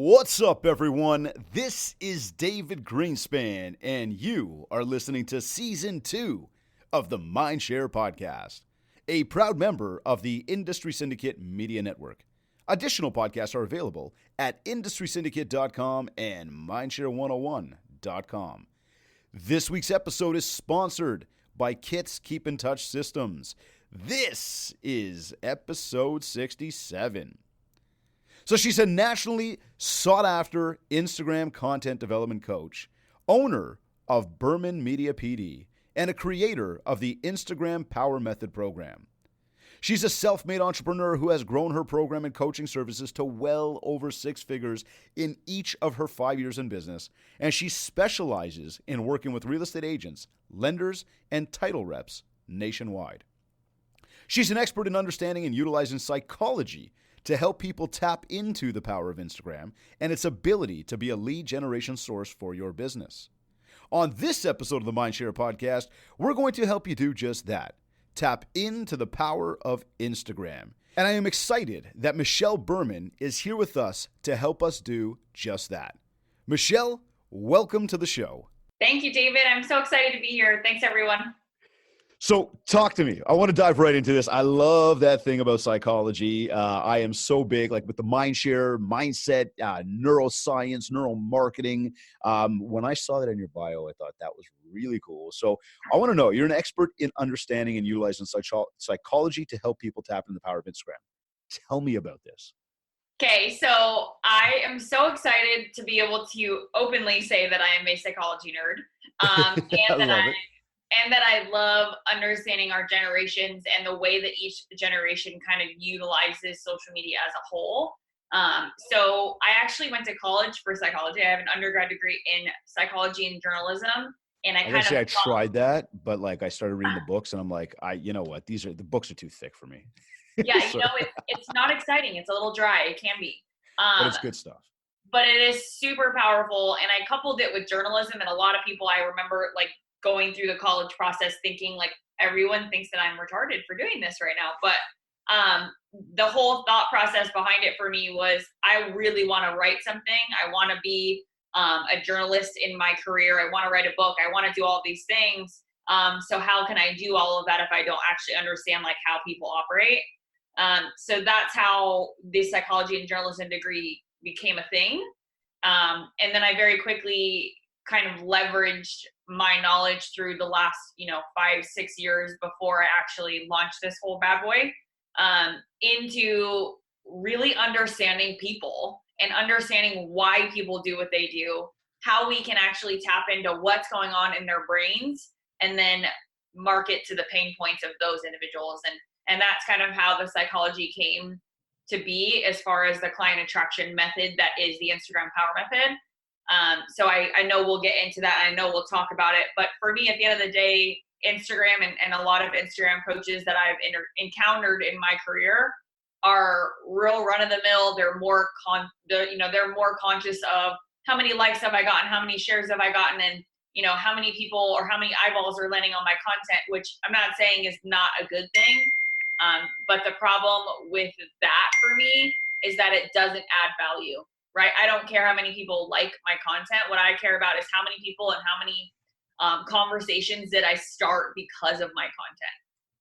What's up, everyone? This is David Greenspan, and you are listening to Season 2 of the Mindshare Podcast, a proud member of the Industry Syndicate Media Network. Additional podcasts are available at industrysyndicate.com and mindshare101.com. This week's episode is sponsored by Kits Keep in Touch Systems. This is episode 67. So she's a nationally sought-after Instagram content development coach, owner of Berman Media PD, and a creator of the Instagram Power Method program. She's a self-made entrepreneur who has grown her program and coaching services to well over six figures in each of her 5 years in business, and she specializes in working with real estate agents, lenders, and title reps nationwide. She's an expert in understanding and utilizing psychology to help people tap into the power of Instagram and its ability to be a lead generation source for your business. On this episode of the Mindshare Podcast, we're going to help you do just that. Tap into the power of Instagram. And I am excited that Michelle Berman is here with us to help us do just that. Michelle, welcome to the show. Thank you, David. I'm so excited to be here. Thanks, everyone. So talk to me. I want to dive right into this. I love that thing about psychology. I am so big, like with the Mindshare, mindset, neuroscience, neuromarketing. When I saw that in your bio, I thought that was really cool. So I want to know, you're an expert in understanding and utilizing psychology to help people tap into the power of Instagram. Tell me about this. Okay, so I am so excited to be able to openly say that I am a psychology nerd, and that I love understanding our generations and the way that each generation kind of utilizes social media as a whole. So I actually went to college for psychology. I have an undergrad degree in psychology and journalism. And I tried that, but like I started reading the books and I'm like, you know what? The books are too thick for me. Yeah, so, it's not exciting. It's a little dry. It can be. But it's good stuff. But it is super powerful. And I coupled it with journalism. And a lot of people, I remember like going through the college process thinking like everyone thinks that I'm retarded for doing this right now. But the whole thought process behind it for me was I really want to write something. I want to be a journalist in my career. I want to write a book. I want to do all these things. So how can I do all of that if I don't actually understand like how people operate? So that's how the psychology and journalism degree became a thing. And then I very quickly kind of leveraged my knowledge through the last, 5-6 years before I actually launched this whole bad boy, into really understanding people and understanding why people do what they do, how we can actually tap into what's going on in their brains and then market to the pain points of those individuals. And that's kind of how the psychology came to be as far as the client attraction method that is the Instagram Power Method. So I know we'll get into that. I know we'll talk about it. But for me, at the end of the day, Instagram and a lot of Instagram coaches that I've encountered in my career are real run of the mill. They're more they're more conscious of how many likes have I gotten, how many shares have I gotten, and how many people or how many eyeballs are landing on my content, which I'm not saying is not a good thing. But the problem with that for me is that it doesn't add value. Right? I don't care how many people like my content. What I care about is how many people and how many conversations did I start because of my content.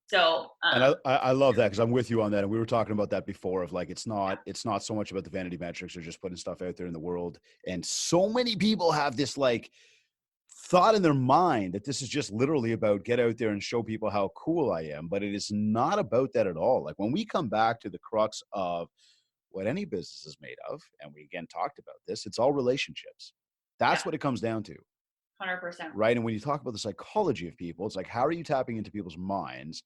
So, and I love that because I'm with you on that. And we were talking about that before of like, it's not so much about the vanity metrics or just putting stuff out there in the world. And so many people have this like thought in their mind that this is just literally about get out there and show people how cool I am. But it is not about that at all. Like when we come back to the crux of what any business is made of, and we again talked about this, it's all relationships. That's what it comes down to. 100%. Right. And when you talk about the psychology of people, it's like, how are you tapping into people's minds?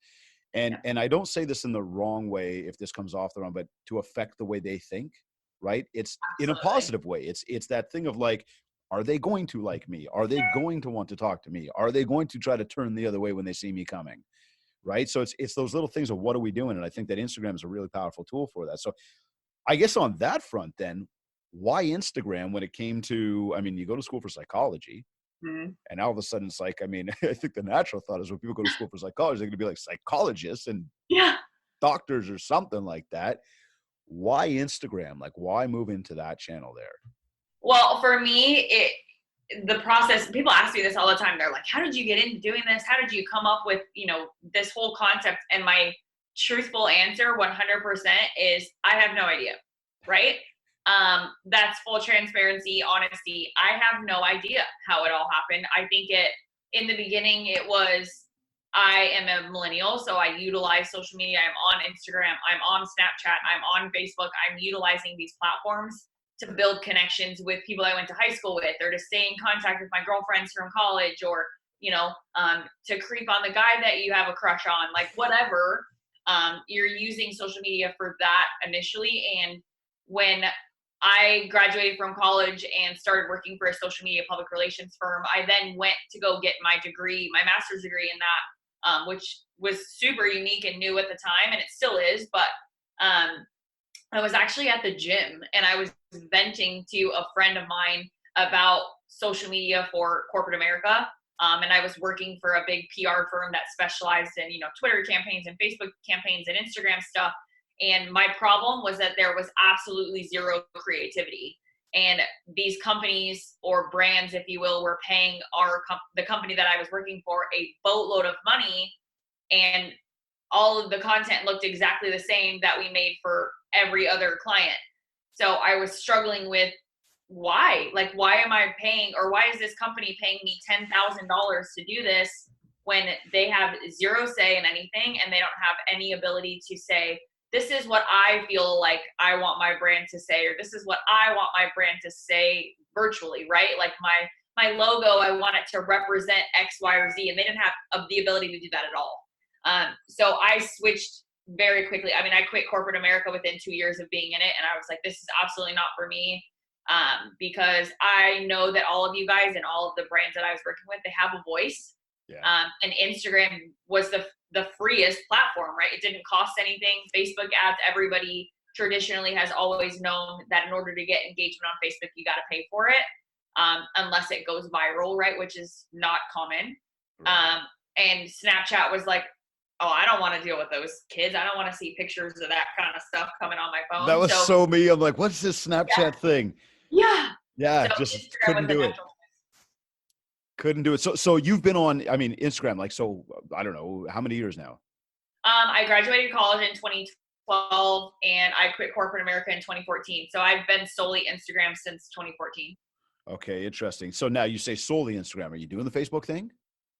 And I don't say this in the wrong way if this comes off the wrong, but to affect the way they think, right? It's Absolutely. In a positive way. It's that thing of like, are they going to like me? Are they going to want to talk to me? Are they going to try to turn the other way when they see me coming? Right. So it's those little things of what are we doing? And I think that Instagram is a really powerful tool for that. So I guess on that front, then, why Instagram when it came to, you go to school for psychology, and now all of a sudden it's like, I think the natural thought is when people go to school for psychology, they're going to be like psychologists and doctors or something like that. Why Instagram? Like, why move into that channel there? Well, for me, the process, people ask me this all the time. They're like, how did you get into doing this? How did you come up with, this whole concept? And my truthful answer 100% is I have no idea. Right. That's full transparency, honesty. I have no idea how it all happened. I think in the beginning, it was, I am a millennial, so I utilize social media. I'm on Instagram, I'm on Snapchat, I'm on Facebook. I'm utilizing these platforms to build connections with people I went to high school with, or to stay in contact with my girlfriends from college, or to creep on the guy that you have a crush on, like whatever. You're using social media for that initially. And when I graduated from college and started working for a social media public relations firm, I then went to go get my degree, my master's degree in that, which was super unique and new at the time, and it still is. But I was actually at the gym and I was venting to a friend of mine about social media for corporate America. And I was working for a big PR firm that specialized in, Twitter campaigns and Facebook campaigns and Instagram stuff. And my problem was that there was absolutely zero creativity. And these companies, or brands, if you will, were paying the company that I was working for a boatload of money, and all of the content looked exactly the same that we made for every other client. So I was struggling with why am I paying, or why is this company paying me $10,000 to do this when they have zero say in anything, and they don't have any ability to say, this is what I feel like I want my brand to say, or this is what I want my brand to say virtually, right? Like my logo, I want it to represent X, Y, or Z, and they didn't have the ability to do that at all. So I switched very quickly. I mean, I quit corporate America within 2 years of being in it. And I was like, this is absolutely not for me. Because I know that all of you guys and all of the brands that I was working with, they have a voice. Yeah. And Instagram was the freest platform, right? It didn't cost anything. Facebook ads, everybody traditionally has always known that in order to get engagement on Facebook, you got to pay for it. Unless it goes viral, right? Which is not common. Right. And Snapchat was like, oh, I don't want to deal with those kids. I don't want to see pictures of that kind of stuff coming on my phone. That was so me. I'm like, what's this Snapchat thing? Yeah. Yeah, So just Instagram couldn't was the do it. natural. Couldn't do it. So you've been on, I mean, Instagram, like, so I don't know, how many years now? I graduated college in 2012 and I quit corporate America in 2014. So I've been solely Instagram since 2014. Okay, interesting. So now you say solely Instagram. Are you doing the Facebook thing?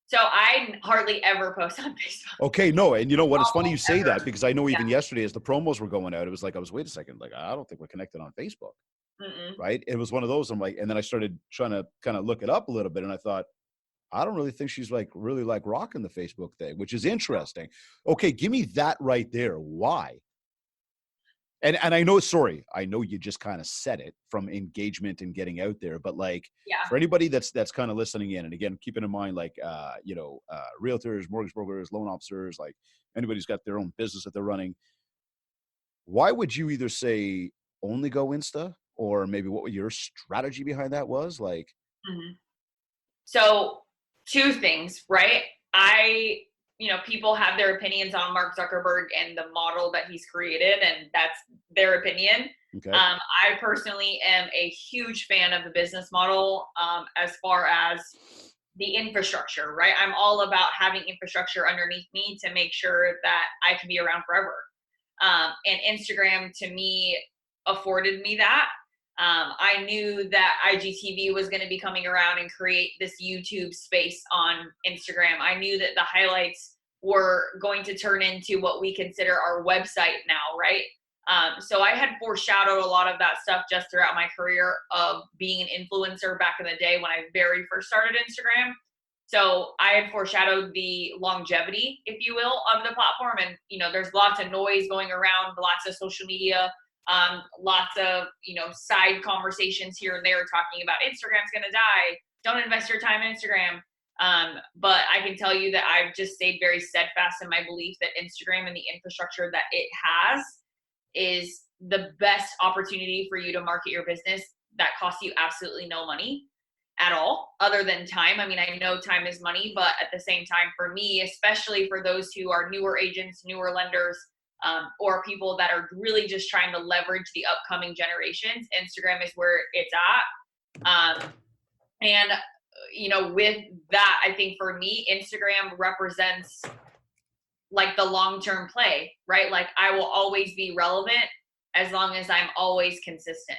So I hardly ever post on Facebook. Okay, no, and you know what? It's funny you Almost say that, ever. because I know Yeah. even yesterday as the promos were going out, it was like, I was, wait a second, like, I don't think we're connected on Facebook, Mm-mm. right? It was one of those, I'm like, and then I started trying to kind of look it up a little bit, and I thought, I don't really think she's like really like rocking the Facebook thing, which is interesting. Okay, give me that right there. Why? And I know, sorry, I know you just kind of said it from engagement and getting out there, but like Yeah. for anybody that's kind of listening in, and again, keeping in mind, like realtors, mortgage brokers, loan officers, like anybody who's got their own business that they're running, why would you either say only go Insta, or maybe what your strategy behind that was? Like, Mm-hmm. So two things, right? People have their opinions on Mark Zuckerberg and the model that he's created, and that's their opinion. okay, I personally am a huge fan of the business model, as far as the infrastructure, right? I'm all about having infrastructure underneath me to make sure that I can be around forever. And Instagram to me afforded me that. I knew that IGTV was going to be coming around and create this YouTube space on Instagram. I knew that the highlights were going to turn into what we consider our website now, right? So I had foreshadowed a lot of that stuff just throughout my career of being an influencer back in the day when I very first started Instagram. So I had foreshadowed the longevity, if you will, of the platform. And, there's lots of noise going around, lots of social media, lots of, side conversations here and there talking about Instagram's going to die. Don't invest your time in Instagram. But I can tell you that I've just stayed very steadfast in my belief that Instagram and the infrastructure that it has is the best opportunity for you to market your business that costs you absolutely no money at all, other than time. I mean, I know time is money, but at the same time, for me, especially for those who are newer agents, newer lenders, or people that are really just trying to leverage the upcoming generations, Instagram is where it's at. And with that, I think for me, Instagram represents like the long-term play, right? Like I will always be relevant as long as I'm always consistent.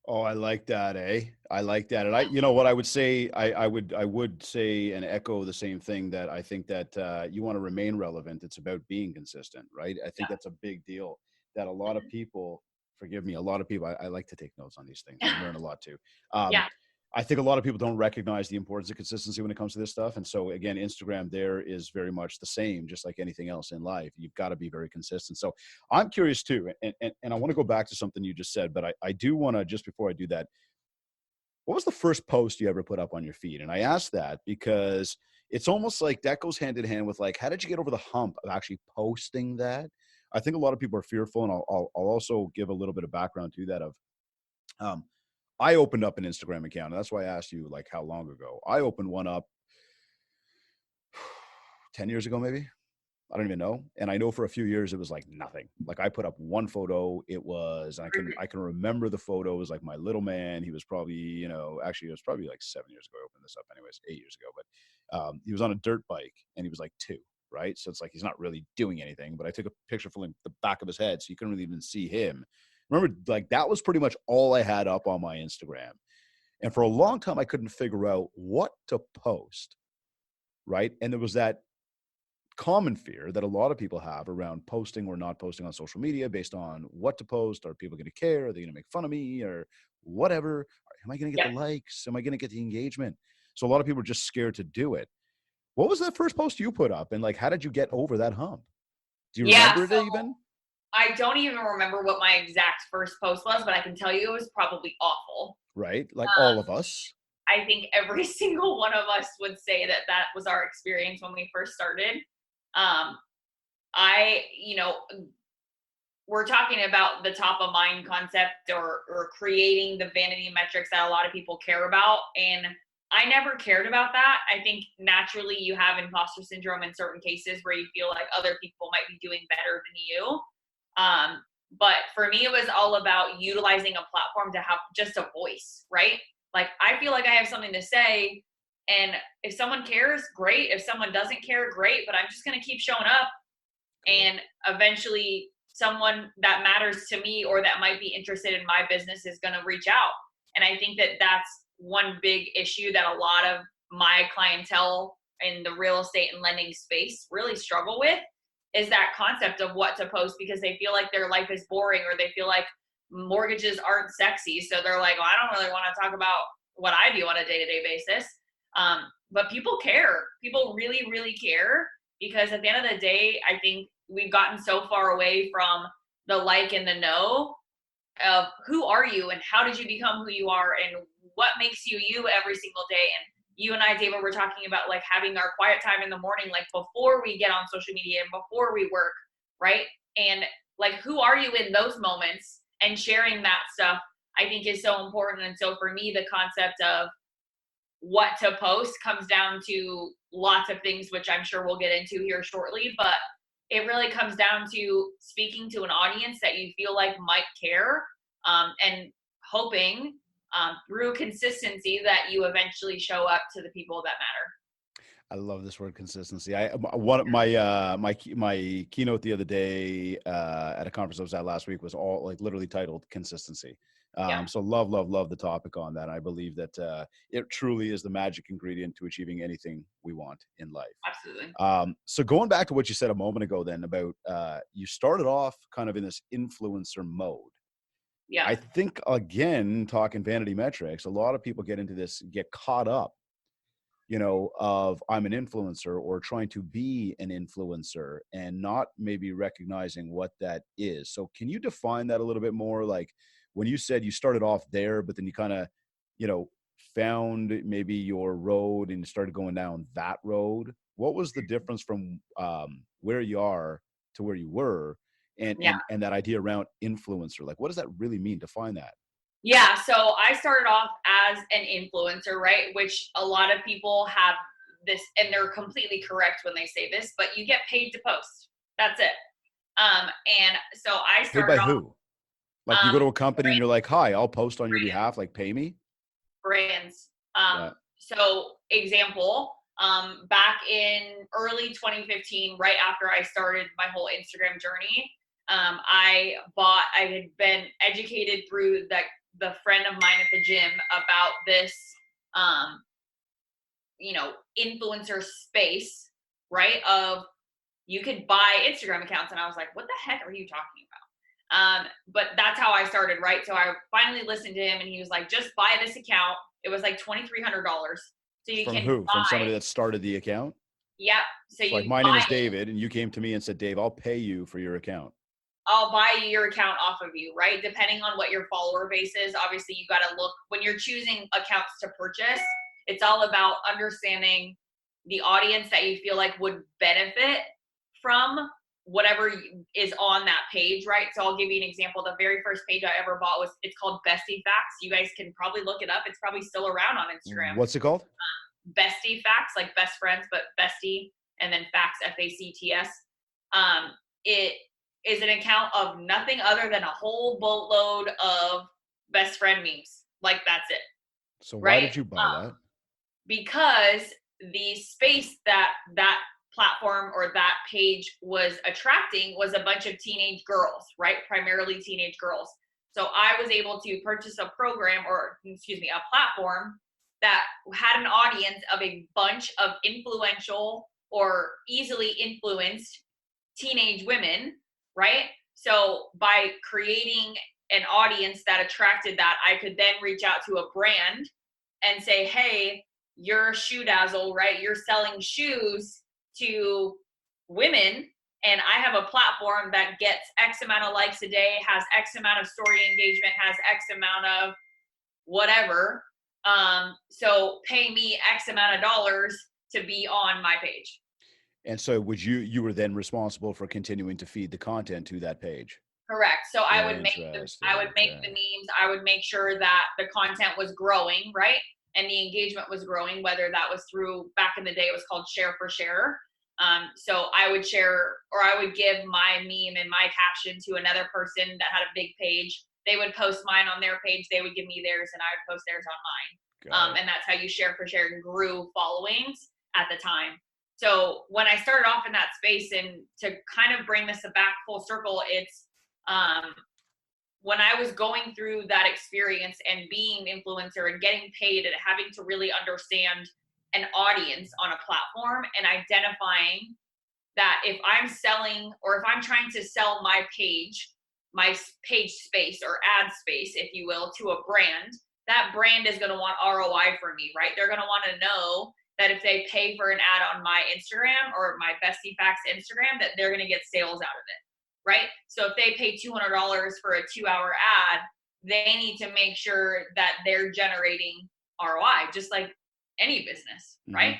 Oh, I like that, eh? I like that. And you know what I would say, I would say and echo the same thing, that I think that you want to remain relevant. It's about being consistent, right? I think that's a big deal that a lot of people, forgive me, a lot of people, I like to take notes on these things. I learn a lot too. Um, Yeah. I think a lot of people don't recognize the importance of consistency when it comes to this stuff. And so again, Instagram there is very much the same, just like anything else in life. You've got to be very consistent. So I'm curious too, and I want to go back to something you just said, but I do want to, just before I do that, what was the first post you ever put up on your feed? And I asked that because it's almost like that goes hand in hand with like, how did you get over the hump of actually posting that? I think a lot of people are fearful, and I'll also give a little bit of background to that. Um, I opened up an Instagram account, and that's why I asked you like how long ago. I opened one up 10 years ago, maybe. I don't even know. And I know for a few years it was like nothing. Like I put up one photo. It was, I can remember the photo. It was like my little man. He was probably, actually it was probably like 7 years ago. I opened this up anyways, 8 years ago. But he was on a dirt bike and he was like 2, right? So it's like he's not really doing anything. But I took a picture from like the back of his head, so you couldn't really even see him. Remember, like that was pretty much all I had up on my Instagram. And for a long time I couldn't figure out what to post, right? And there was that common fear that a lot of people have around posting or not posting on social media based on what to post. Are people going to care? Are they going to make fun of me or whatever? Am I going to get Yeah. the likes? Am I going to get the engagement? So a lot of people are just scared to do it. What was that first post you put up? And like, how did you get over that hump? Do you Yeah. remember it So even? I don't even remember what my exact first post was, but I can tell you it was probably awful. Right? Like all of us. I think every single one of us would say that that was our experience when we first started. Um, I, we're talking about the top of mind concept, or creating the vanity metrics that a lot of people care about. And I never cared about that. I think naturally you have imposter syndrome in certain cases where you feel like other people might be doing better than you. But for me, it was all about utilizing a platform to have just a voice, right? Like I feel like I have something to say, and if someone cares, great. If someone doesn't care, great. But I'm just going to keep showing up, Cool. and eventually someone that matters to me or that might be interested in my business is going to reach out. And I think that that's one big issue that a lot of my clientele in the real estate and lending space really struggle with, is that concept of what to post, because they feel like their life is boring, or they feel like mortgages aren't sexy, so they're like, well, I don't really want to talk about what I do on a day-to-day basis. But people care. People really, really care, because at the end of the day, I think we've gotten so far away from the like and the know of who are you and how did you become who you are and what makes you you every single day. And you and I, David, were talking about like having our quiet time in the morning, like before we get on social media and before we work, right? And like, who are you in those moments, and sharing that stuff, I think is so important. And so for me, the concept of what to post comes down to lots of things, which I'm sure we'll get into here shortly. But it really comes down to speaking to an audience that you feel like might care, and hoping through consistency that you eventually show up to the people that matter. I love this word consistency. One of my keynote the other day at a conference I was at last week was all like literally titled consistency. Yeah, So love the topic on that. I believe that it truly is the magic ingredient to achieving anything we want in life. absolutely. So going back to what you said a moment ago, then about you started off kind of in this influencer mode. Yeah, I think again, talking vanity metrics, a lot of people get caught up, of I'm an influencer or trying to be an influencer and not maybe recognizing what that is. So can you define that a little bit more? Like when you said you started off there, but then you kind of, you know, found maybe your road and started going down that road. What was the difference from where you are to where you were, and yeah. and that idea around influencer? Like, what does that really mean? Define that. Yeah, so I started off as an influencer, right? Which a lot of people have this, and they're completely correct when they say this, but you get paid to post. That's it. And so I Paid by started off, who? Like you go to a company and brand, you're like, hi, I'll post on your brand, behalf, like pay me. brands. Yeah. So example, back in early 2015, right after I started my whole Instagram journey, I had been educated through the friend of mine at the gym about this, um, influencer space, right? Of you could buy Instagram accounts. And I was like, what the heck are you talking about? But that's how I started, right? So I finally listened to him and he was like, just buy this account. It was like $2,300. So you From can who? From buy, somebody that started the account? yep. So So like, you my name buy is it. David, and you came to me and said, Dave, I'll pay you for your account. I'll buy your account off of you, right? Depending on what your follower base is. Obviously, you got to look when you're choosing accounts to purchase. It's all about understanding the audience that you feel like would benefit from whatever is on that page, right? So I'll give you an example. The very first page I ever bought it's called Bestie Facts. You guys can probably look it up. It's probably still around on Instagram. What's it called? Bestie Facts, like best friends, but Bestie, and then Facts, Facts. It is an account of nothing other than a whole boatload of best friend memes. Like that's it, So why right? did you buy that? Because the space that platform or that page was attracting was a bunch of teenage girls, right? Primarily teenage girls. So I was able to purchase a program, or excuse me, a platform that had an audience of a bunch of influential or easily influenced teenage women, right? So by creating an audience that attracted that, I could then reach out to a brand and say, hey, you're Shoe Dazzle, right? You're selling shoes to women, and I have a platform that gets X amount of likes a day, has X amount of story engagement, has X amount of whatever. So pay me X amount of dollars to be on my page. And so would you were then responsible for continuing to feed the content to that page? Correct. So I would make the Interesting. memes. I would make sure that the content was growing, right? And the engagement was growing, whether that was through, back in the day, it was called share for share. So I would share, or I would give my meme and my caption to another person that had a big page. They would post mine on their page. They would give me theirs, and I would post theirs on mine. And that's how you share for share and grew followings at the time. So when I started off in that space, and to kind of bring this back full circle, it's when I was going through that experience and being an influencer and getting paid and having to really understand an audience on a platform and identifying that if I'm selling, or if I'm trying to sell my page space or ad space, if you will, to a brand, that brand is going to want ROI for me, right? They're going to want to know that if they pay for an ad on my Instagram or my Bestie Facts Instagram, that they're going to get sales out of it, right? So if they pay $200 for a 2-hour ad, they need to make sure that they're generating ROI, just like any business, right?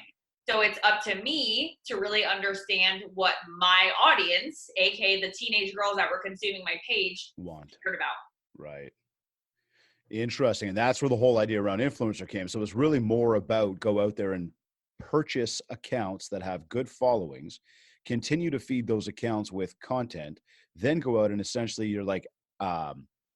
So it's up to me to really understand what my audience, aka the teenage girls that were consuming my page, cared about. Right. Interesting. And that's where the whole idea around influencer came. So it's really more about go out there and purchase accounts that have good followings, continue to feed those accounts with content, then go out and essentially you're like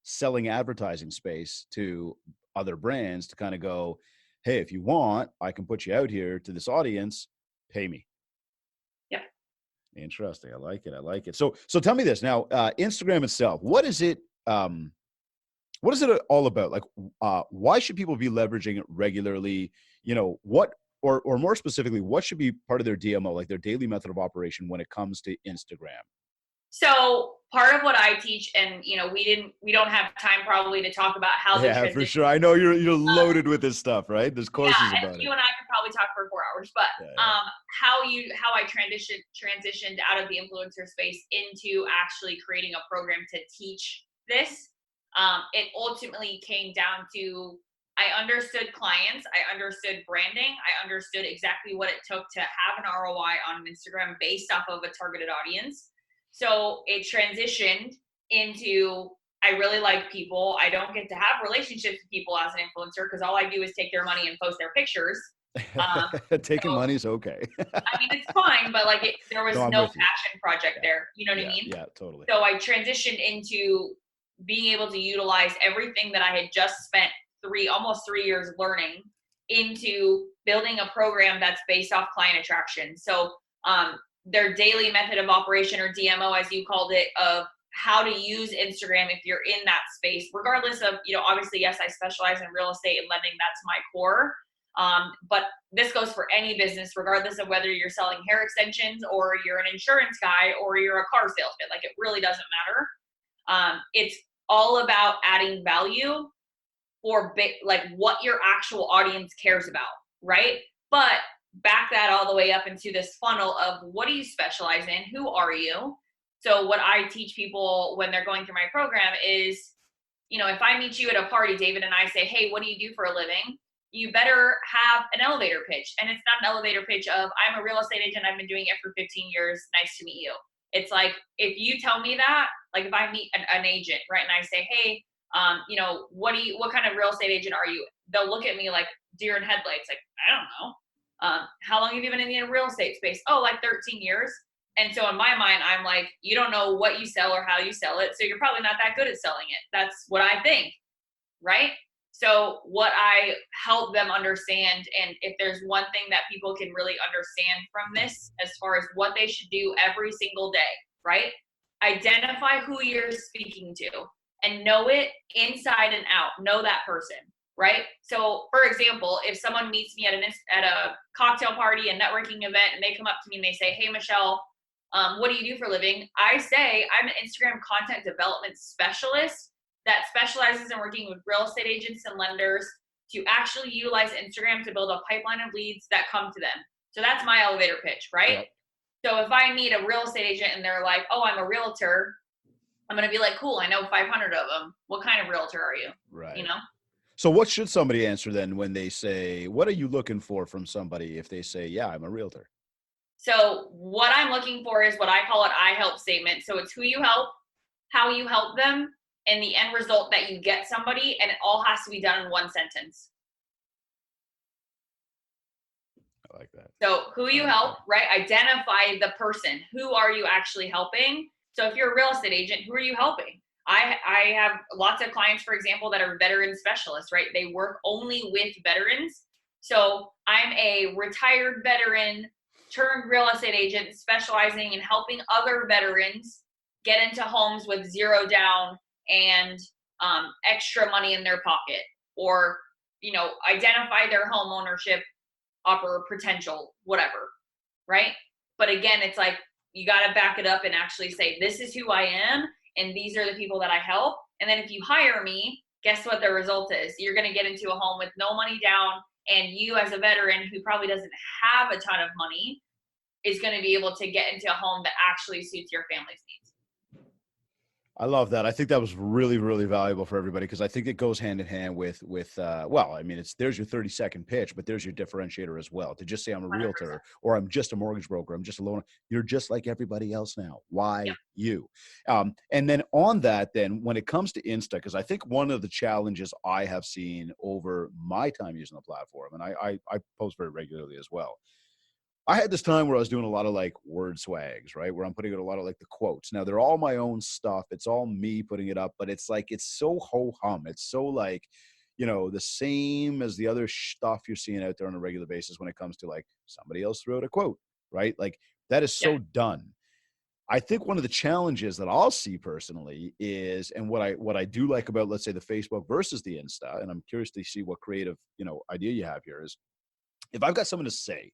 selling advertising space to other brands to kind of go, hey, if you want, I can put you out here to this audience, pay me. Yeah. Interesting. I like it. I like it. So tell me this now, Instagram itself, what is it all about? Like, why should people be leveraging it regularly? You know, what, or more specifically, what should be part of their DMO, like their daily method of operation when it comes to Instagram? So part of what I teach, and we don't have time probably to talk about how the transition. For sure. I know you're loaded with this stuff, right? There's courses about it. You and I could probably talk for 4 hours, but how I transitioned out of the influencer space into actually creating a program to teach this. It ultimately came down to, I understood clients, I understood branding, I understood exactly what it took to have an ROI on Instagram based off of a targeted audience. So it transitioned into, I really like people. I don't get to have relationships with people as an influencer because all I do is take their money and post their pictures. Taking money is okay. I mean, it's fine, but there was no passion project there. You know what I mean? Yeah, totally. So I transitioned into being able to utilize everything that I had just spent almost 3 years learning into building a program that's based off client attraction. So their daily method of operation, or DMO as you called it, of how to use Instagram if you're in that space, regardless of, obviously, yes, I specialize in real estate and lending. That's my core. But this goes for any business, regardless of whether you're selling hair extensions or you're an insurance guy or you're a car salesman. Like, it really doesn't matter. It's all about adding value for like what your actual audience cares about, right? But back that all the way up into this funnel of what do you specialize in? Who are you? So what I teach people when they're going through my program is, if I meet you at a party, David, and I say, hey, what do you do for a living? You better have an elevator pitch. And it's not an elevator pitch of, I'm a real estate agent, I've been doing it for 15 years, nice to meet you. It's like, if you tell me that, like if I meet an agent, right, and I say, hey, what kind of real estate agent are you? They'll look at me like deer in headlights. Like, I don't know. How long have you been in the real estate space? Oh, like 13 years. And so in my mind, I'm like, you don't know what you sell or how you sell it, so you're probably not that good at selling it. That's what I think, right? So what I help them understand, and if there's one thing that people can really understand from this, as far as what they should do every single day, right? Identify who you're speaking to and know it inside and out. Know that person, right? So for example, if someone meets me at a cocktail party, a networking event, and they come up to me and they say, hey, Michelle, what do you do for a living? I say, I'm an Instagram content development specialist that specializes in working with real estate agents and lenders to actually utilize Instagram to build a pipeline of leads that come to them. So that's my elevator pitch, right? Yep. So if I meet a real estate agent and they're like, oh, I'm a realtor, I'm going to be like, cool, I know 500 of them. What kind of realtor are you? Right. So what should somebody answer then when they say, what are you looking for from somebody if they say, yeah, I'm a realtor? So what I'm looking for is what I call an I help statement. So it's who you help, how you help them, and the end result that you get somebody, and it all has to be done in one sentence. I like that. So who you help, right? Identify the person. Who are you actually helping? So if you're a real estate agent, who are you helping? I have lots of clients, for example, that are veteran specialists, right? They work only with veterans. So I'm a retired veteran turned real estate agent specializing in helping other veterans get into homes with zero down and extra money in their pocket, or, identify their home ownership upper potential, whatever, right? But again, it's like, you got to back it up and actually say, this is who I am, and these are the people that I help. And then if you hire me, guess what the result is? You're going to get into a home with no money down, and you as a veteran who probably doesn't have a ton of money is going to be able to get into a home that actually suits your family's needs. I love that. I think that was really, really valuable for everybody, because I think it goes hand in hand with well, I mean, there's your 30-second pitch, but there's your differentiator as well. To just say I'm a 100%. Realtor, or I'm just a mortgage broker, I'm just a loan, you're just like everybody else now. Why you? And then on that, then when it comes to Insta, because I think one of the challenges I have seen over my time using the platform, and I post very regularly as well, I had this time where I was doing a lot of like word swags, right? Where I'm putting in a lot of like the quotes. Now they're all my own stuff. It's all me putting it up, but it's like, it's so ho-hum. It's so like, the same as the other stuff you're seeing out there on a regular basis when it comes to like somebody else threw out a quote, right? Like that is so done. I think one of the challenges that I'll see personally is, and what I do like about, let's say, the Facebook versus the Insta, and I'm curious to see what creative, idea you have here, is if I've got something to say,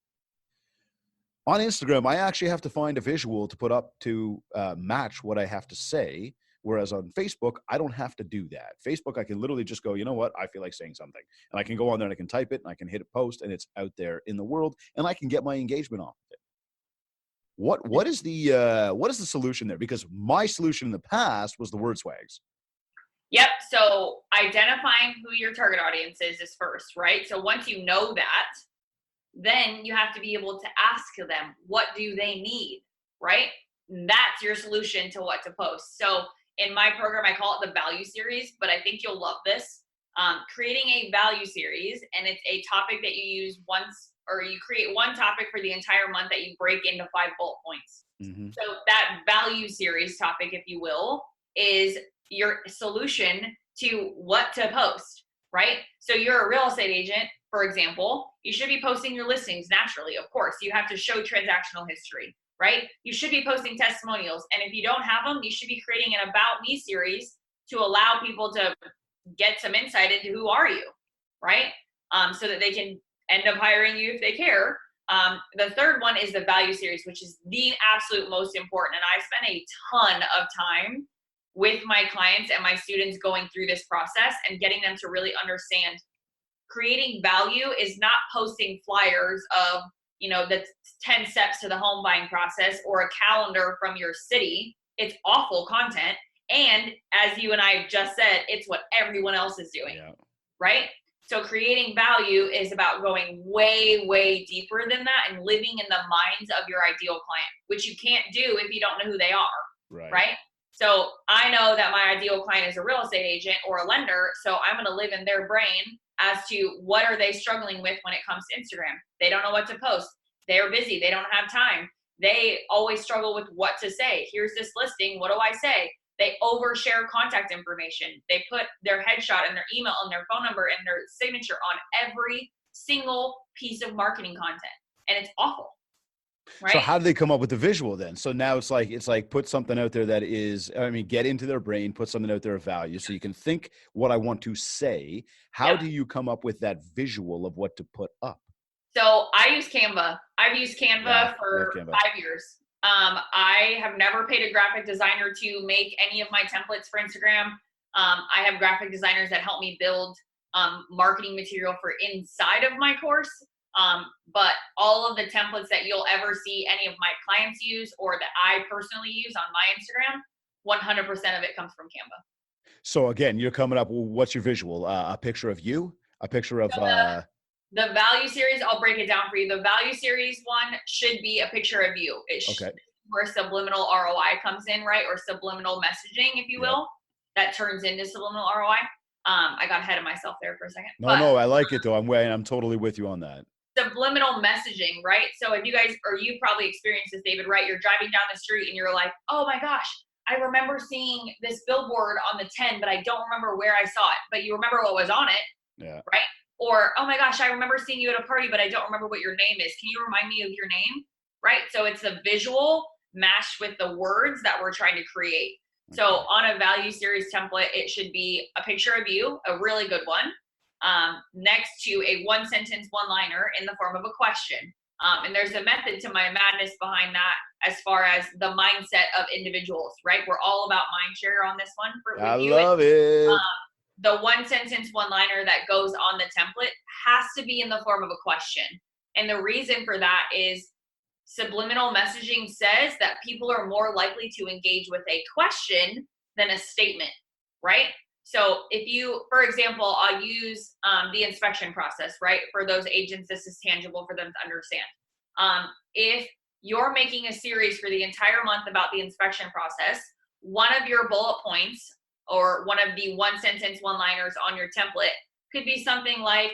on Instagram, I actually have to find a visual to put up to match what I have to say. Whereas on Facebook, I don't have to do that. Facebook, I can literally just go, you know what? I feel like saying something. And I can go on there and I can type it and I can hit a post, and it's out there in the world, and I can get my engagement off of it. What is the solution there? Because my solution in the past was the word swags. Yep. So identifying who your target audience is first, right? So once you know that, then you have to be able to ask them, what do they need, right? And that's your solution to what to post. So in my program, I call it the value series, but I think you'll love this. Creating a value series, and it's a topic that you use once, or you create one topic for the entire month that you break into 5 bullet points. Mm-hmm. So that value series topic, if you will, is your solution to what to post, right? So you're a real estate agent, for example, you should be posting your listings naturally. Of course, you have to show transactional history, right? You should be posting testimonials. And if you don't have them, you should be creating an About Me series to allow people to get some insight into who are you, right? So that they can end up hiring you if they care. The third one is the value series, which is the absolute most important. And I spent a ton of time with my clients and my students going through this process and getting them to really understand creating value is not posting flyers of, the 10 steps to the home buying process or a calendar from your city. It's awful content. And as you and I just said, it's what everyone else is doing, right? So creating value is about going way, way deeper than that and living in the minds of your ideal client, which you can't do if you don't know who they are, right? So I know that my ideal client is a real estate agent or a lender, so I'm going to live in their brain as to what are they struggling with when it comes to Instagram. They don't know what to post. They're busy. They don't have time. They always struggle with what to say. Here's this listing. What do I say? They overshare contact information. They put their headshot and their email and their phone number and their signature on every single piece of marketing content. And it's awful. Right? So how do they come up with the visual then? So now it's like put something out there that is, get into their brain, put something out there of value so you can think what I want to say. How do you come up with that visual of what to put up? So I use Canva. I've used Canva for 5 years. I have never paid a graphic designer to make any of my templates for Instagram. I have graphic designers that help me build marketing material for inside of my course. But all of the templates that you'll ever see any of my clients use or that I personally use on my Instagram, 100% of it comes from Canva. So again, you're coming up, what's your visual? A picture of you? A picture of... The value series, I'll break it down for you. The value series one should be a picture of you. Where subliminal ROI comes in, right? Or subliminal messaging, if you will, that turns into subliminal ROI. I got ahead of myself there for a second. No, I like it though. I'm totally with you on that. Subliminal messaging, right? So if you guys, or you probably experienced this, David, right? You're driving down the street and you're like, oh my gosh, I remember seeing this billboard on the 10, but I don't remember where I saw it. But you remember what was on it, right? Or, oh my gosh, I remember seeing you at a party, but I don't remember what your name is. Can you remind me of your name? Right? So it's the visual matched with the words that we're trying to create. So on a value series template, it should be a picture of you, a really good one, next to a one sentence, one liner in the form of a question. And there's a method to my madness behind that as far as the mindset of individuals, right? We're all about mind share on this one. I love it. The one sentence, one liner that goes on the template has to be in the form of a question. And the reason for that is subliminal messaging says that people are more likely to engage with a question than a statement, right? So if you, for example, I'll use the inspection process, right? For those agents, this is tangible for them to understand. If you're making a series for the entire month about the inspection process, one of your bullet points or one of the one sentence, one liners on your template could be something like,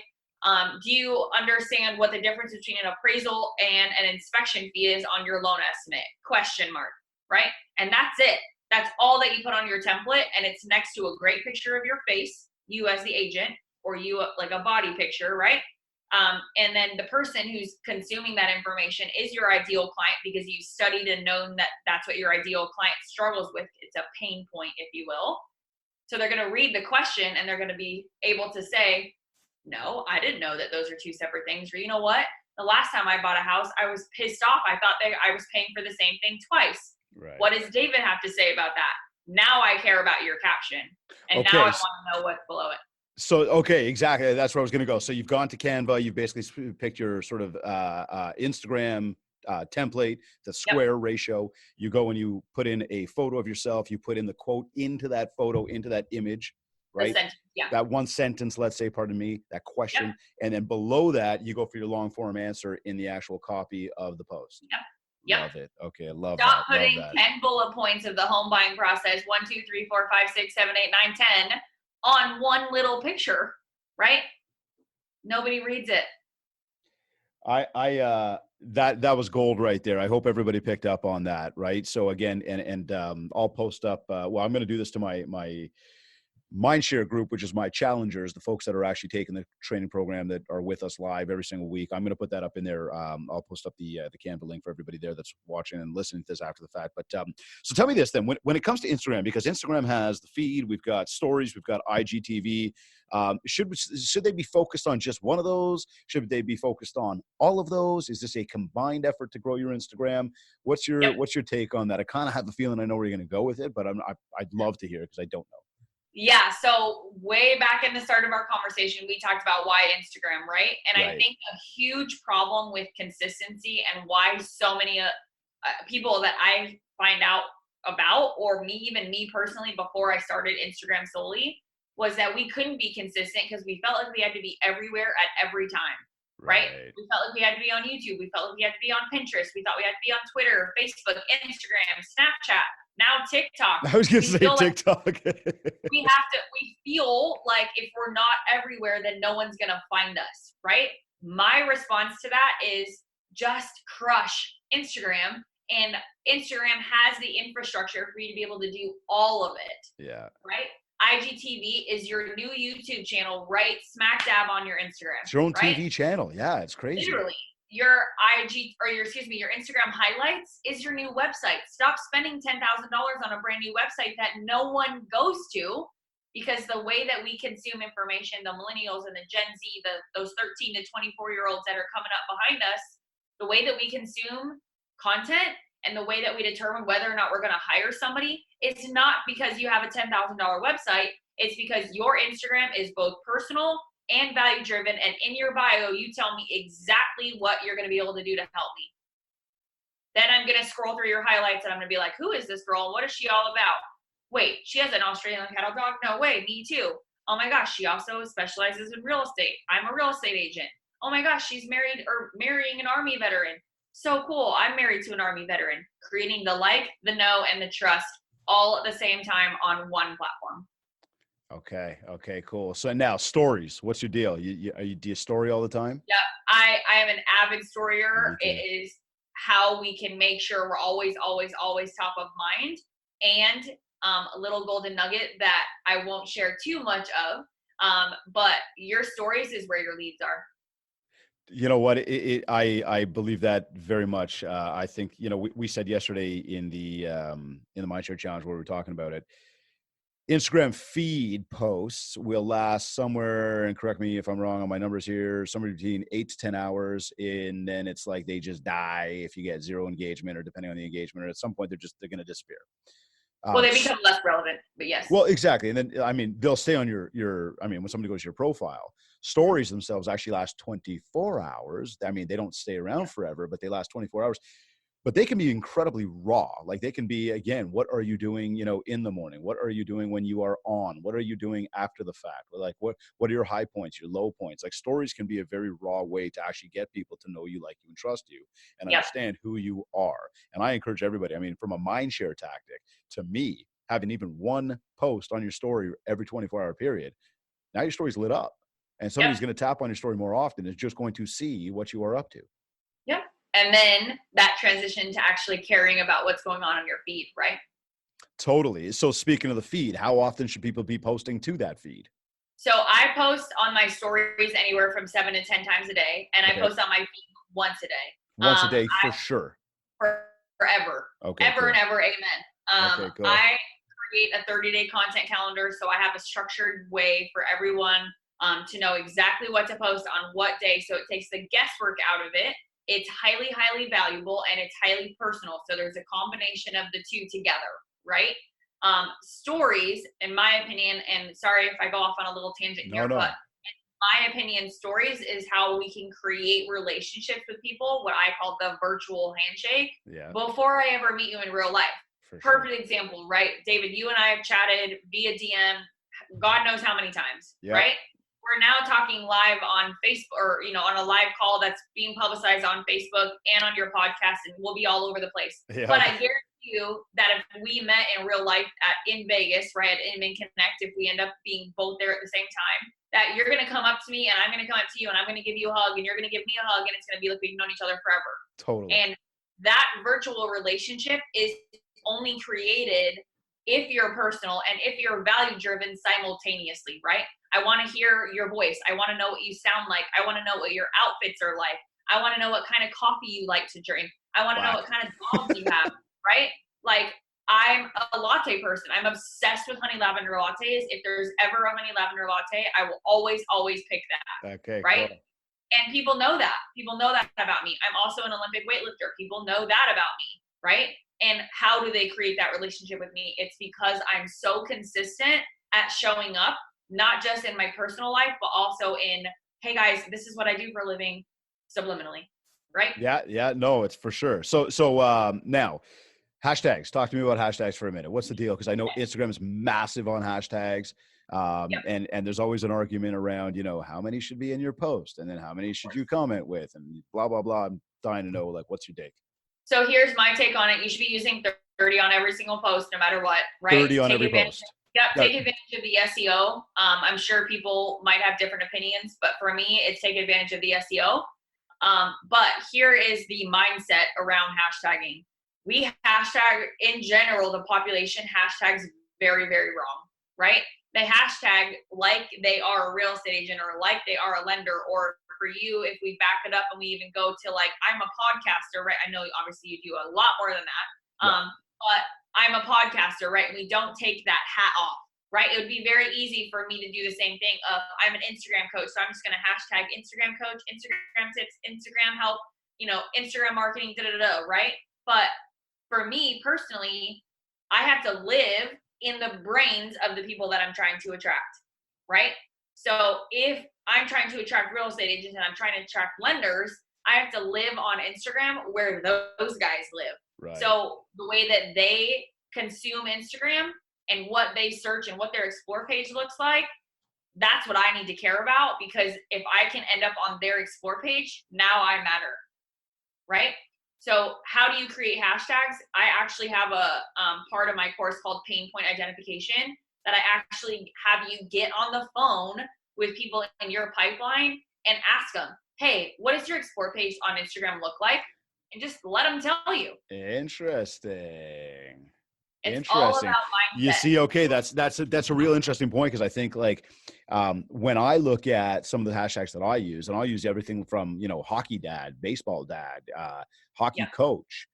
do you understand what the difference between an appraisal and an inspection fee is on your loan estimate? Question mark, right? And that's it. That's all that you put on your template, and it's next to a great picture of your face, you as the agent, or you like a body picture, right? And then the person who's consuming that information is your ideal client because you studied and known that that's what your ideal client struggles with. It's a pain point, if you will. So they're going to read the question and they're going to be able to say, no, I didn't know that those are two separate things. Or you know what? The last time I bought a house, I was pissed off. I thought that I was paying for the same thing twice. Right. What does David have to say about that? Now I care about your caption. And now I want to know what's below it. So, okay, exactly. That's where I was going to go. So you've gone to Canva. You've basically picked your sort of Instagram template, the square ratio. You go and you put in a photo of yourself. You put in the quote into that photo, into that image, right? That one sentence, let's say, pardon me, that question. And then below that, you go for your long form answer in the actual copy of the post. Love it. Okay, I love Stop that. putting 10 bullet points of the home buying process, 1, 2, 3, 4, 5, 6, 7, 8, 9, 10 on one little picture, right? Nobody reads it. That was gold right there. I hope everybody picked up on that, right? So again, I'll post up. Well, I'm going to do this to my Mindshare group, which is my challengers, the folks that are actually taking the training program that are with us live every single week. I'm going to put that up in there. I'll post up the Canva link for everybody there that's watching and listening to this after the fact. But so tell me this then, when it comes to Instagram, because Instagram has the feed, we've got stories, we've got IGTV. Should they be focused on just one of those? Should they be focused on all of those? Is this a combined effort to grow your Instagram? What's your take on that? I kind of have the feeling I know where you're going to go with it, but I'd love to hear it because I don't know. Yeah. So way back in the start of our conversation, we talked about why Instagram, right? And I think a huge problem with consistency and why so many people that I find out about, or even me personally, before I started Instagram solely, was that we couldn't be consistent because we felt like we had to be everywhere at every time, right? We felt like we had to be on YouTube. We felt like we had to be on Pinterest. We thought we had to be on Twitter, Facebook, Instagram, Snapchat. Now TikTok. I was going to say TikTok. We feel like if we're not everywhere, then no one's going to find us, right? My response to that is just crush Instagram. And Instagram has the infrastructure for you to be able to do all of it. Yeah. Right? IGTV is your new YouTube channel, right? Smack dab on your Instagram. It's your own TV channel. Yeah, it's crazy. Literally. Your your Instagram highlights is your new website. Stop spending $10,000 on a brand new website that no one goes to, because the way that we consume information, the millennials and the Gen Z, those 13 to 24-year-olds that are coming up behind us, the way that we consume content and the way that we determine whether or not we're going to hire somebody is not because you have a $10,000 website. It's because your Instagram is both personal and value driven, and in your bio you tell me exactly what you're going to be able to do to help me. Then I'm going to scroll through your highlights and I'm going to be like, who is this girl? What is she all about? Wait, she has an Australian cattle dog? No way, me too. Oh my gosh, she also specializes in real estate. I'm a real estate agent. Oh my gosh, she's marrying an Army veteran. So cool, I'm married to an Army veteran. Creating the like, the know, and the trust all at the same time on one platform. Okay, cool. So now stories. What's your deal? Do you story all the time? Yeah, I am an avid storyer. It is how we can make sure we're always top of mind. And a little golden nugget that I won't share too much of, but your stories is where your leads are. You know what? I believe that very much. I think, we said yesterday in the Mindshare Challenge where we were talking about it, Instagram feed posts will last somewhere, and correct me if I'm wrong on my numbers here, somewhere between 8 to 10 hours. And then it's like they just die if you get zero engagement, or depending on the engagement, or at some point they're going to disappear. Well, they become less relevant, but yes. Well, exactly. And then, they'll stay on when somebody goes to your profile, stories themselves actually last 24 hours. They don't stay around forever, but they last 24 hours. But they can be incredibly raw. Like they can be, again, what are you doing, in the morning? What are you doing when you are on? What are you doing after the fact? Like what are your high points, your low points? Like stories can be a very raw way to actually get people to know you, like you, and trust you, and understand who you are. And I encourage everybody, from a Mindshare tactic, to me, having even one post on your story every 24-hour period, now your story's lit up. And somebody's going to tap on your story more often, is just going to see what you are up to. Yep. And then that transition to actually caring about what's going on your feed, right? Totally. So speaking of the feed, how often should people be posting to that feed? So I post on my stories anywhere from 7 to 10 times a day. And I post on my feed once a day. Once a day for sure. Forever. Okay. Ever cool. and ever. Amen. Okay, cool. I create a 30-day content calendar. So I have a structured way for everyone to know exactly what to post on what day. So it takes the guesswork out of it. It's highly, highly valuable, and it's highly personal. So there's a combination of the two together, right? Stories, in my opinion, and sorry if I go off on a little tangent here, but in my opinion, stories is how we can create relationships with people, what I call the virtual handshake, before I ever meet you in real life. Perfect example, right? David, you and I have chatted via DM, God knows how many times, right? we're now talking live on Facebook, or on a live call that's being publicized on Facebook and on your podcast, and we'll be all over the place. Yeah. But I guarantee you that if we met in real life in Vegas, right, at Inman Connect, if we end up being both there at the same time, that you're going to come up to me and I'm going to come up to you and I'm going to give you a hug and you're going to give me a hug, and it's going to be like we've known each other forever. Totally. And that virtual relationship is only created if you're personal and if you're value driven simultaneously, right? I want to hear your voice. I want to know what you sound like. I want to know what your outfits are like. I want to know what kind of coffee you like to drink. I want to know what kind of dogs you have, right? Like, I'm a latte person. I'm obsessed with honey lavender lattes. If there's ever a honey lavender latte, I will always pick that. Okay. Right? Cool. And people know that. People know that about me. I'm also an Olympic weightlifter. People know that about me, right? And how do they create that relationship with me? It's because I'm so consistent at showing up, not just in my personal life, but also in, hey guys, this is what I do for a living, subliminally, right? Yeah, no, it's for sure. So now, hashtags. Talk to me about hashtags for a minute. What's the deal? Because I know Instagram is massive on hashtags. And there's always an argument around, how many should be in your post, and then how many should you comment with, and blah, blah, blah. I'm dying to know, like, what's your take? So here's my take on it. You should be using 30 on every single post, no matter what, right? 30 on every post. Take advantage of the SEO. I'm sure people might have different opinions, but for me, it's take advantage of the SEO. But here is the mindset around hashtagging. We hashtag, in general, the population hashtags very, very wrong, right? They hashtag like they are a real estate agent or like they are a lender, or for you, if we back it up and we even go to like, I'm a podcaster, right? I know obviously you do a lot more than that. But I'm a podcaster, right? We don't take that hat off, right? It would be very easy for me to do the same thing of, I'm an Instagram coach, so I'm just going to hashtag Instagram coach, Instagram tips, Instagram help, Instagram marketing, right? But for me personally, I have to live in the brains of the people that I'm trying to attract, right? So if I'm trying to attract real estate agents and I'm trying to attract lenders, I have to live on Instagram where those guys live. Right. So the way that they consume Instagram and what they search and what their explore page looks like, that's what I need to care about, because if I can end up on their explore page, now I matter, right? So how do you create hashtags? I actually have a part of my course called Pain Point Identification that I actually have you get on the phone with people in your pipeline and ask them, hey, what does your explore page on Instagram look like? And just let them tell you. Interesting. It's all about mindset. You see, okay, that's a real interesting point, because I think when I look at some of the hashtags that I use, and I'll use everything from hockey dad, baseball dad, hockey coach,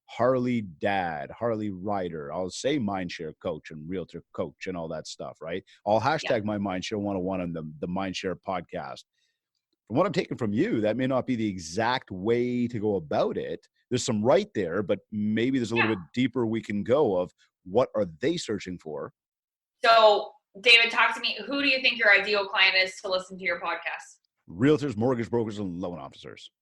Harley dad, Harley rider. I'll say mindshare coach and realtor coach and all that stuff, right? I'll hashtag my mindshare 101 on the mindshare podcast. From what I'm taking from you, that may not be the exact way to go about it. There's some right there, but maybe there's a little bit deeper we can go of what are they searching for. So David, talk to me. Who do you think your ideal client is to listen to your podcast? Realtors, mortgage brokers, and loan officers.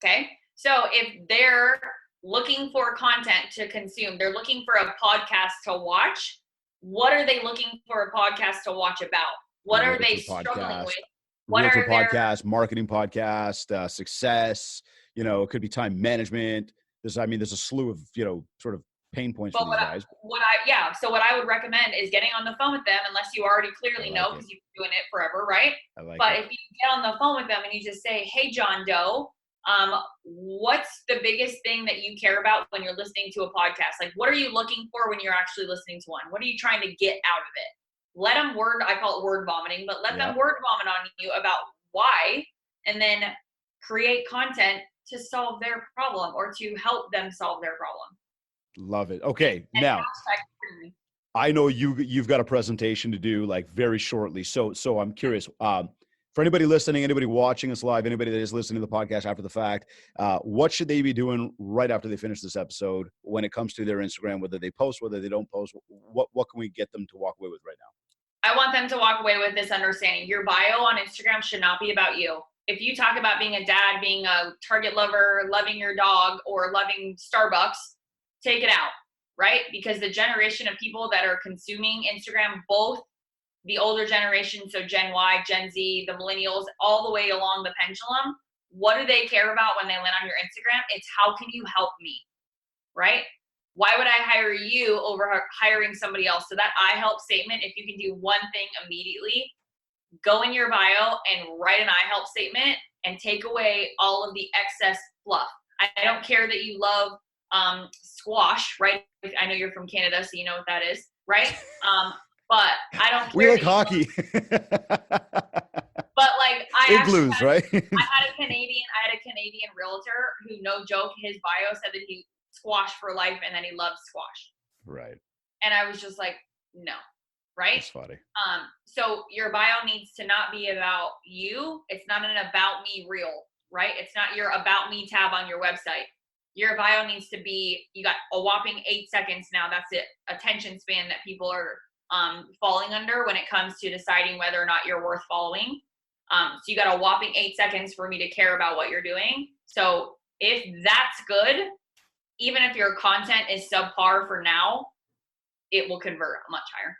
Okay. So if they're looking for content to consume, they're looking for a podcast to watch, what are they looking for a podcast to watch about? What are they struggling with? Realtor podcast, marketing podcast, success, it could be time management. There's a slew of, sort of pain points for these guys. So what I would recommend is getting on the phone with them, unless you already clearly know, because you've been doing it forever, right? If you get on the phone with them and you just say, hey, John Doe, what's the biggest thing that you care about when you're listening to a podcast? Like, what are you looking for when you're actually listening to one? What are you trying to get out of it? Let them I call it word vomiting, but let them word vomit on you about why, and then create content to solve their problem or to help them solve their problem. Love it. Okay. Now, I know you've got a presentation to do very shortly. So I'm curious, for anybody listening, anybody watching us live, anybody that is listening to the podcast after the fact, what should they be doing right after they finish this episode when it comes to their Instagram, whether they post, whether they don't post? What can we get them to walk away with right now? I want them to walk away with this understanding. Your bio on Instagram should not be about you. If you talk about being a dad, being a Target lover, loving your dog, or loving Starbucks, take it out, right? Because the generation of people that are consuming Instagram, both the older generation, so Gen Y, Gen Z, the millennials, all the way along the pendulum, what do they care about when they land on your Instagram? It's how can you help me, right? Why would I hire you over hiring somebody else? So that I help statement, if you can do one thing immediately, go in your bio and write an I help statement and take away all of the excess fluff. I don't care that you love squash, right? I know you're from Canada, so you know what that is, right? But I don't care. We like hockey. But like Igloos, right? I had a Canadian realtor who, no joke, his bio said that he squash for life and that he loves squash. Right. And I was just like, no, right? That's funny. So your bio needs to not be about you. It's not an about me reel, right? It's not your about me tab on your website. Your bio needs to be, you got a whopping 8 seconds now. That's it. Attention span that people are falling under when it comes to deciding whether or not you're worth following. So you got a whopping 8 seconds for me to care about what you're doing. So if that's good, even if your content is subpar for now, it will convert much higher.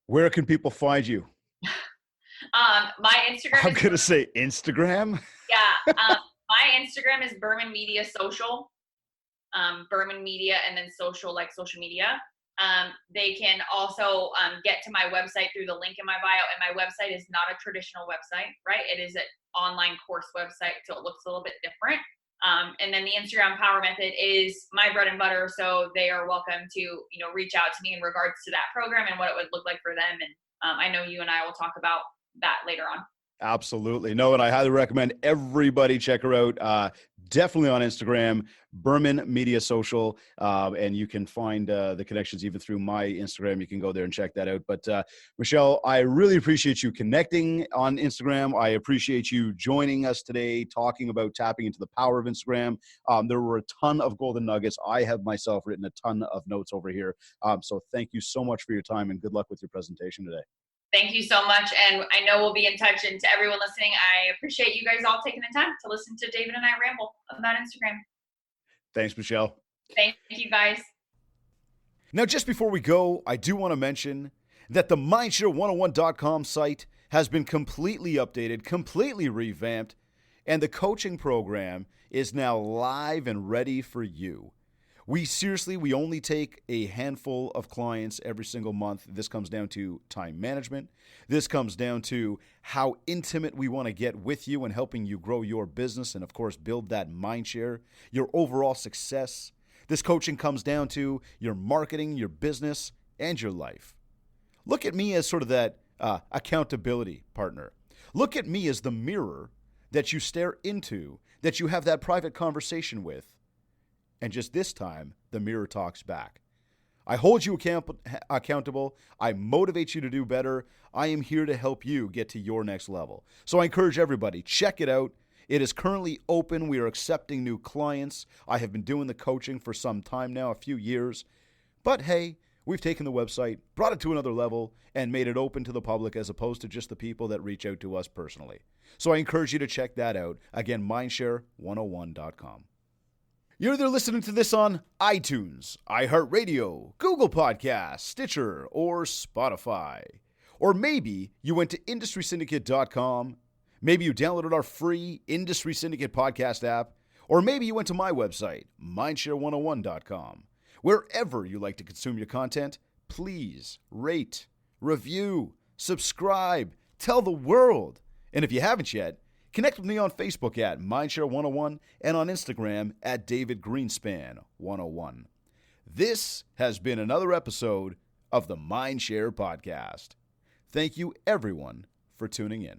Where can people find you? My Instagram. I'm going to say Instagram. Yeah. My Instagram is Berman Media Social. Berman Media and then social, like social media. They can also get to my website through the link in my bio. And my website is not a traditional website, right? It is an online course website, so it looks a little bit different. And then the Instagram Power Method is my bread and butter. So they are welcome to, reach out to me in regards to that program and what it would look like for them. And I know you and I will talk about that later on. Absolutely. No, and I highly recommend everybody check her out. Definitely on Instagram, Berman Media Social. And you can find the connections even through my Instagram. You can go there and check that out. But Michelle, I really appreciate you connecting on Instagram. I appreciate you joining us today, talking about tapping into the power of Instagram. There were a ton of golden nuggets. I have myself written a ton of notes over here. So thank you so much for your time and good luck with your presentation today. Thank you so much. And I know we'll be in touch. And to everyone listening, I appreciate you guys all taking the time to listen to David and I ramble about Instagram. Thanks, Michelle. Thank you, guys. Now, just before we go, I do want to mention that the mindshare101.com site has been completely updated, completely revamped, and the coaching program is now live and ready for you. We only take a handful of clients every single month. This comes down to time management. This comes down to how intimate we want to get with you and helping you grow your business and, of course, build that mind share, your overall success. This coaching comes down to your marketing, your business, and your life. Look at me as sort of that accountability partner. Look at me as the mirror that you stare into, that you have that private conversation with. And just this time, the mirror talks back. I hold you accountable. I motivate you to do better. I am here to help you get to your next level. So I encourage everybody, check it out. It is currently open. We are accepting new clients. I have been doing the coaching for some time now, a few years. But hey, we've taken the website, brought it to another level, and made it open to the public as opposed to just the people that reach out to us personally. So I encourage you to check that out. Again, mindshare101.com. You're either listening to this on iTunes, iHeartRadio, Google Podcasts, Stitcher, or Spotify. Or maybe you went to industrysyndicate.com. Maybe you downloaded our free Industry Syndicate podcast app. Or maybe you went to my website, mindshare101.com. Wherever you like to consume your content, please rate, review, subscribe, tell the world. And if you haven't yet, connect with me on Facebook at Mindshare101 and on Instagram at DavidGreenspan101. This has been another episode of the Mindshare Podcast. Thank you, everyone, for tuning in.